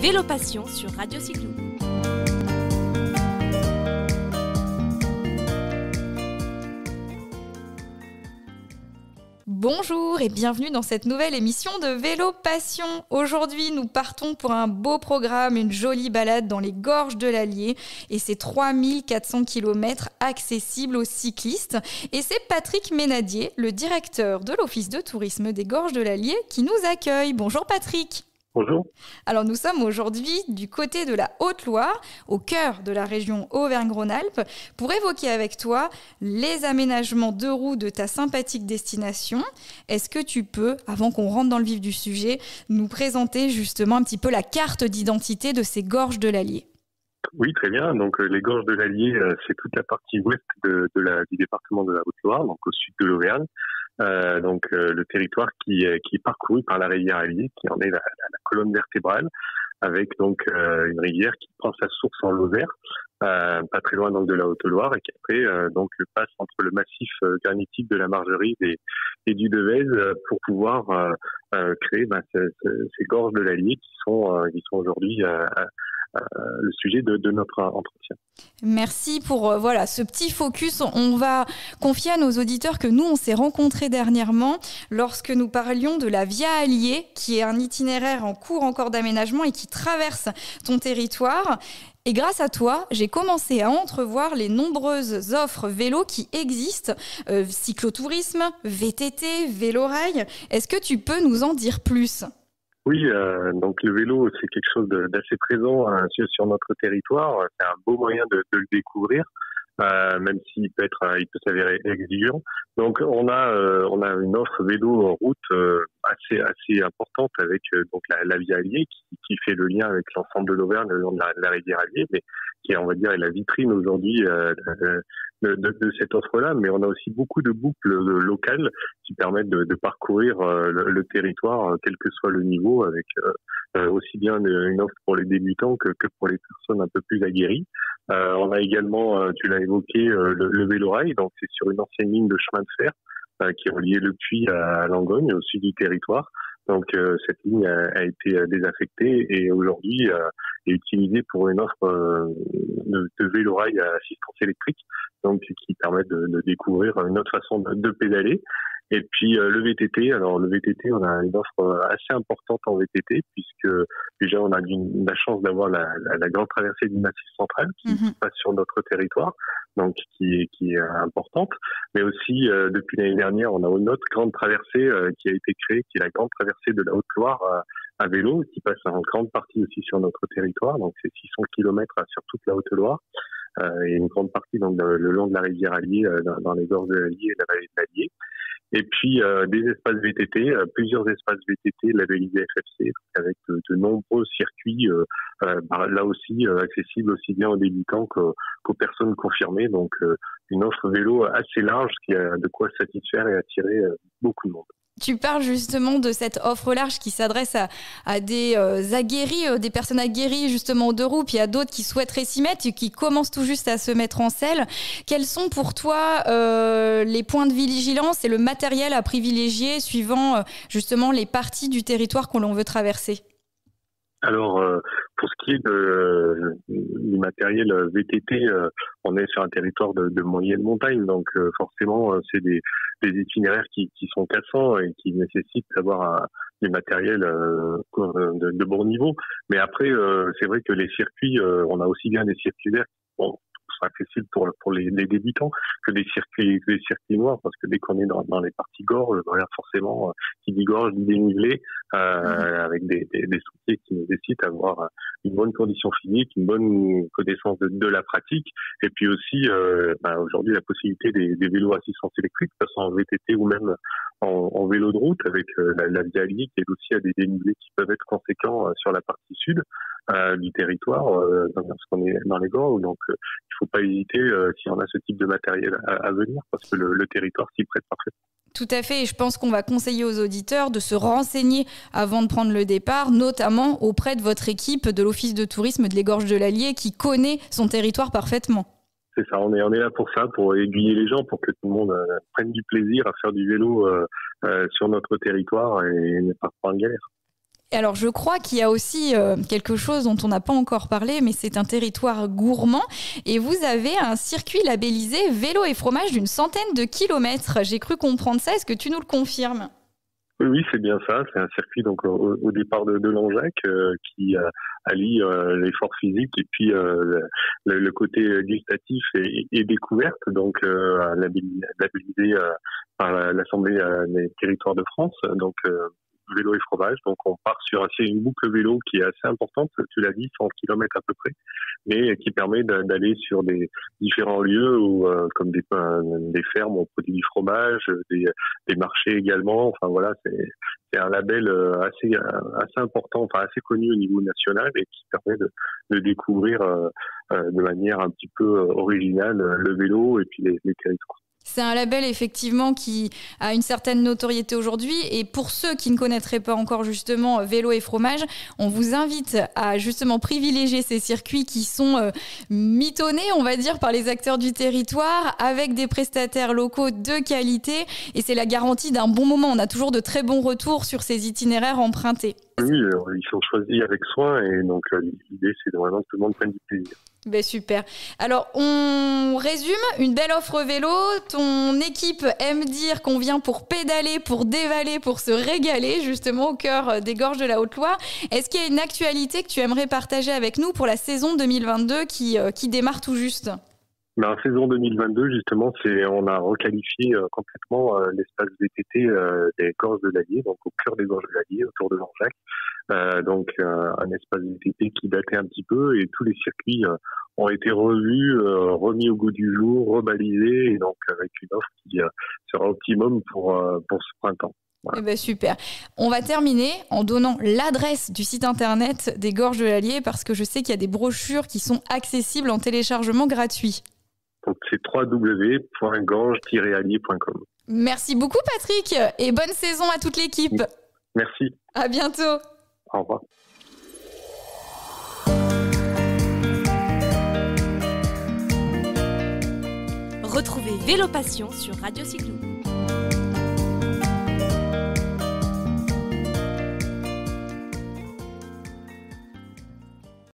Vélo Passion sur Radio Cyclo. Bonjour et bienvenue dans cette nouvelle émission de Vélo Passion. Aujourd'hui, nous partons pour un beau programme, une jolie balade dans les gorges de l'Allier et ces 3400 km accessibles aux cyclistes. Et c'est Patrick Ménadier, le directeur de l'Office de tourisme des gorges de l'Allier, qui nous accueille. Bonjour Patrick. Bonjour. Alors nous sommes aujourd'hui du côté de la Haute-Loire, au cœur de la région Auvergne-Rhône-Alpes, pour évoquer avec toi les aménagements de roues de ta sympathique destination. Est-ce que tu peux, avant qu'on rentre dans le vif du sujet, nous présenter justement un petit peu la carte d'identité de ces gorges de l'Allier ? Oui, très bien. Donc les gorges de l'Allier, c'est toute la partie ouest du département de la Haute-Loire, donc au sud de l'Auvergne. Le territoire qui est parcouru par la rivière Allier, qui en est la colonne vertébrale, avec donc une rivière qui prend sa source en Lozère, pas très loin donc de la Haute-Loire, et qui après passe entre le massif granitique de la Margerie et du Devèze pour pouvoir créer ces gorges de l'Allier qui sont aujourd'hui le sujet de notre entretien. Merci pour ce petit focus. On va confier à nos auditeurs que nous, on s'est rencontrés dernièrement lorsque nous parlions de la Via Allier, qui est un itinéraire en cours encore d'aménagement et qui traverse ton territoire. Et grâce à toi, j'ai commencé à entrevoir les nombreuses offres vélo qui existent, cyclotourisme, VTT, vélo-rail. Est-ce que tu peux nous en dire plus ? Oui, donc le vélo, c'est quelque chose d'assez présent sur notre territoire. C'est un beau moyen de le découvrir, même s'il peut s'avérer exigeant. Donc on a une offre vélo en route assez importante avec la Via Allier qui fait le lien avec l'ensemble de l'Auvergne le long de la rivière Allier, mais qui est la vitrine aujourd'hui de cette offre-là. Mais on a aussi beaucoup de boucles locales qui permettent de parcourir le territoire, quel que soit le niveau, avec aussi bien une offre pour les débutants que pour les personnes un peu plus aguerries. On a également, tu l'as évoqué, le vélo-rail. Donc c'est sur une ancienne ligne de chemin de fer qui reliait Le Puy à Langogne, au sud du territoire. Donc cette ligne a été désaffectée et aujourd'hui est utilisée pour une offre de vélo-rail à assistance électrique, donc qui permet de découvrir une autre façon de pédaler. Et puis le VTT, alors le VTT, on a une offre assez importante en VTT puisque déjà on a la chance d'avoir la grande traversée du Massif central qui passe sur notre territoire, donc qui est importante. Mais aussi depuis l'année dernière, on a une autre grande traversée qui a été créée, qui est la grande traversée de la Haute-Loire à vélo, qui passe en grande partie aussi sur notre territoire. Donc c'est 600 km sur toute la Haute-Loire. Et une grande partie donc le long de la rivière Allier, dans les gorges de l'Allier et la vallée de l'Allier. Et puis des espaces VTT, plusieurs espaces VTT labellisés FFC, donc avec de nombreux circuits, là aussi accessibles aussi bien aux débutants qu'aux personnes confirmées. Donc une offre vélo assez large qui a de quoi satisfaire et attirer beaucoup de monde. Tu parles justement de cette offre large qui s'adresse à des aguerris, des personnes aguerries justement de roues, puis à d'autres qui souhaiteraient s'y mettre et qui commencent tout juste à se mettre en selle. Quels sont pour toi les points de vigilance et le matériel à privilégier suivant justement les parties du territoire que l'on veut traverser ? Alors, pour ce qui est du matériel VTT, on est sur un territoire de moyenne montagne, donc forcément, c'est des itinéraires qui sont cassants et qui nécessitent d'avoir du matériel de bon niveau. Mais après, c'est vrai que les circuits, on a aussi bien des circulaires qui sont accessibles pour les débutants que des circuits noirs, parce que dès qu'on est dans les parties gorges, forcément, qui dit gorge dit dénivelé, avec des sentiers qui nécessitent d'avoir une bonne condition physique, une bonne connaissance de la pratique, et puis aussi aujourd'hui la possibilité des vélos à assistance électrique, que ce soit en VTT ou même en vélo de route, avec la Via Allier qui est aussi à des dénivelés qui peuvent être conséquents sur la partie sud du territoire, parce qu'on est dans les gorges, donc il faut pas hésiter si on a ce type de matériel à venir, parce que le territoire s'y prête parfaitement. Tout à fait, et je pense qu'on va conseiller aux auditeurs de se renseigner avant de prendre le départ, notamment auprès de votre équipe de l'Office de tourisme des gorges de l'Allier qui connaît son territoire parfaitement. C'est ça, on est là pour ça, pour aiguiller les gens, pour que tout le monde prenne du plaisir à faire du vélo sur notre territoire et ne pas prendre galère. Et alors, je crois qu'il y a aussi quelque chose dont on n'a pas encore parlé, mais c'est un territoire gourmand. Et vous avez un circuit labellisé vélo et fromage d'une centaine de kilomètres. J'ai cru comprendre ça. Est-ce que tu nous le confirmes ? Oui, c'est bien ça. C'est un circuit donc au départ de Langeac qui allie l'effort physique et puis le côté gustatif et découverte. Donc labellisé par l'Assemblée des territoires de France. Donc vélo et fromage. Donc on part sur une boucle vélo qui est assez importante, tu l'as dit, 100 km à peu près, mais qui permet d'aller sur des différents lieux où, comme des fermes où on produit du fromage, des marchés également. Enfin voilà, c'est un label assez important, enfin assez connu au niveau national et qui permet de découvrir de manière un petit peu originale le vélo et puis les territoires. C'est un label effectivement qui a une certaine notoriété aujourd'hui et pour ceux qui ne connaîtraient pas encore justement vélo et fromage, on vous invite à justement privilégier ces circuits qui sont mitonnés, on va dire, par les acteurs du territoire avec des prestataires locaux de qualité et c'est la garantie d'un bon moment. On a toujours de très bons retours sur ces itinéraires empruntés. Oui, ils sont choisis avec soin et donc l'idée c'est vraiment que tout le monde prenne du plaisir. Ben super. Alors, on résume, une belle offre vélo. Ton équipe aime dire qu'on vient pour pédaler, pour dévaler, pour se régaler, justement au cœur des gorges de la Haute-Loire. Est-ce qu'il y a une actualité que tu aimerais partager avec nous pour la saison 2022 qui démarre tout juste ? La saison 2022, justement, on a requalifié complètement l'espace VTT des gorges de l'Allier, donc au cœur des gorges de l'Allier, autour de Langeac. Donc un espace VTT qui datait un petit peu et tous les circuits ont été revus, remis au goût du jour, rebalisés et donc avec une offre qui sera optimum pour ce printemps. Voilà. Eh ben super. On va terminer en donnant l'adresse du site internet des gorges de l'Allier parce que je sais qu'il y a des brochures qui sont accessibles en téléchargement gratuit. Donc c'est www.gorge-allier.com. Merci beaucoup Patrick et bonne saison à toute l'équipe. Merci. À bientôt. Au revoir. Retrouvez Vélo Passion sur Radio Cyclo.